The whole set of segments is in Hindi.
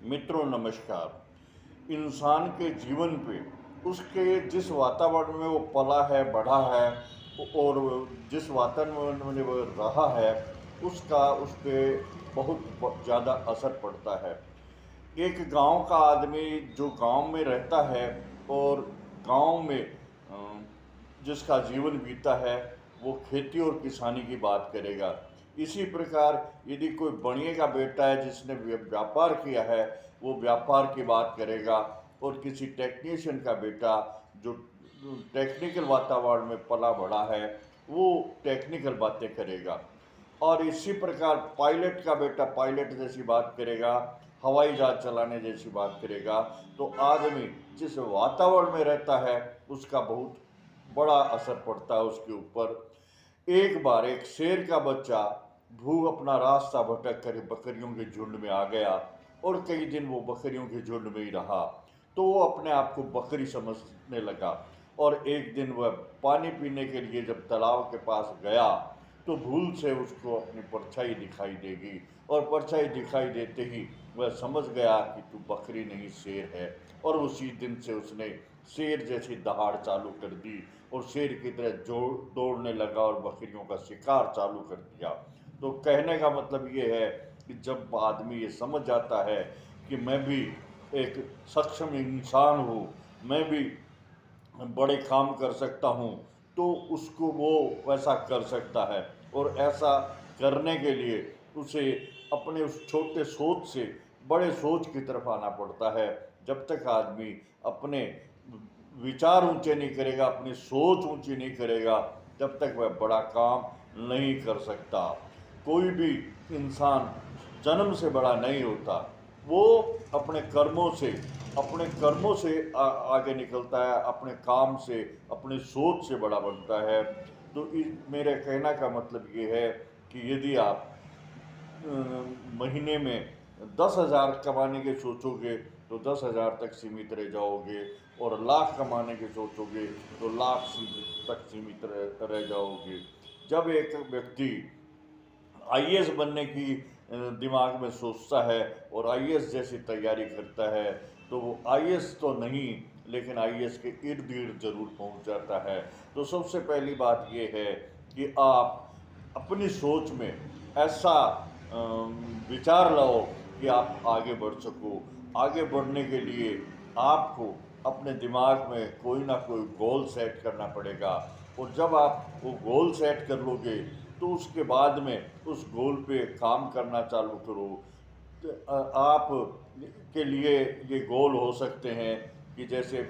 मित्रों नमस्कार। इंसान के जीवन पे उसके जिस वातावरण में वो पला है, बढ़ा है और जिस वातावरण में वो रहा है, उसका उस पे बहुत ज़्यादा असर पड़ता है। एक गांव का आदमी जो गांव में रहता है और गांव में जिसका जीवन बीता है, वो खेती और किसानी की बात करेगा। इसी प्रकार यदि कोई बनिए का बेटा है जिसने व्यापार किया है, वो व्यापार की बात करेगा। और किसी टेक्नीशियन का बेटा जो टेक्निकल वातावरण में पला बढ़ा है, वो टेक्निकल बातें करेगा। और इसी प्रकार पायलट का बेटा पायलट जैसी बात करेगा, हवाई जहाज चलाने जैसी बात करेगा। तो आदमी जिस वातावरण में रहता है, उसका बहुत बड़ा असर पड़ता है उसके ऊपर। एक बार एक शेर का बच्चा भू अपना रास्ता भटक कर बकरियों के झुंड में आ गया और कई दिन वो बकरियों के झुंड में ही रहा। तो वो अपने आप को बकरी समझने लगा और एक दिन वह पानी पीने के लिए जब तालाब के पास गया, तो भूल से उसको अपनी परछाई दिखाई देगी और परछाई दिखाई देते ही वह समझ गया कि तू बकरी नहीं शेर है। और उसी दिन से उसने शेर जैसी दहाड़ चालू कर दी और शेर की तरह दौड़ने लगा और बकरियों का शिकार चालू कर दिया। तो कहने का मतलब ये है कि जब आदमी ये समझ जाता है कि मैं भी एक सक्षम इंसान हूँ, मैं भी बड़े काम कर सकता हूँ, तो उसको वो वैसा कर सकता है। और ऐसा करने के लिए उसे अपने उस छोटे सोच से बड़े सोच की तरफ आना पड़ता है। जब तक आदमी अपने विचार ऊंचे नहीं करेगा, अपनी सोच ऊंची नहीं करेगा, तब तक वह बड़ा काम नहीं कर सकता। कोई भी इंसान जन्म से बड़ा नहीं होता, वो अपने कर्मों से आगे निकलता है, अपने काम से, अपनी सोच से बड़ा बनता है। तो मेरे कहना का मतलब ये है कि यदि आप महीने में 10,000 कमाने के सोचोगे तो 10,000 तक सीमित रह जाओगे, और लाख कमाने के सोचोगे तो लाख तक सीमित रह जाओगे। जब एक व्यक्ति आईएएस बनने की दिमाग में सोचता है और आईएएस जैसी तैयारी करता है, तो वो आईएएस तो नहीं, लेकिन आईएएस के इर्द गिर्द जरूर पहुंच जाता है। तो सबसे पहली बात ये है कि आप अपनी सोच में ऐसा विचार लाओ कि आप आगे बढ़ सको। आगे बढ़ने के लिए आपको अपने दिमाग में कोई ना कोई गोल सेट करना पड़ेगा। और जब आप वो गोल सेट कर लोगे, तो उसके बाद में उस गोल पे काम करना चालू करो। तो आप के लिए ये गोल हो सकते हैं कि जैसे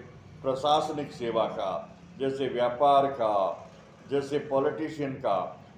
प्रशासनिक सेवा का, जैसे व्यापार का, जैसे पॉलिटिशियन का,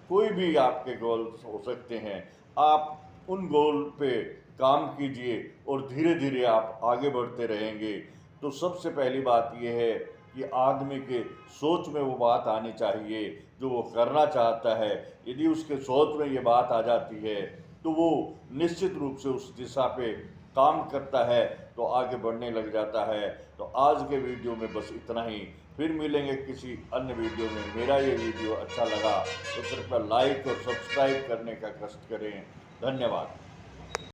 कोई भी आपके गोल हो सकते हैं। आप उन गोल पे काम कीजिए और धीरे धीरे आप आगे बढ़ते रहेंगे। तो सबसे पहली बात यह है कि आदमी के सोच में वो बात आनी चाहिए जो वो करना चाहता है। यदि उसके सोच में ये बात आ जाती है, तो वो निश्चित रूप से उस दिशा पे काम करता है, तो आगे बढ़ने लग जाता है। तो आज के वीडियो में बस इतना ही। फिर मिलेंगे किसी अन्य वीडियो में। मेरा ये वीडियो अच्छा लगा तो कृपया लाइक और सब्सक्राइब करने का कष्ट करें। धन्यवाद।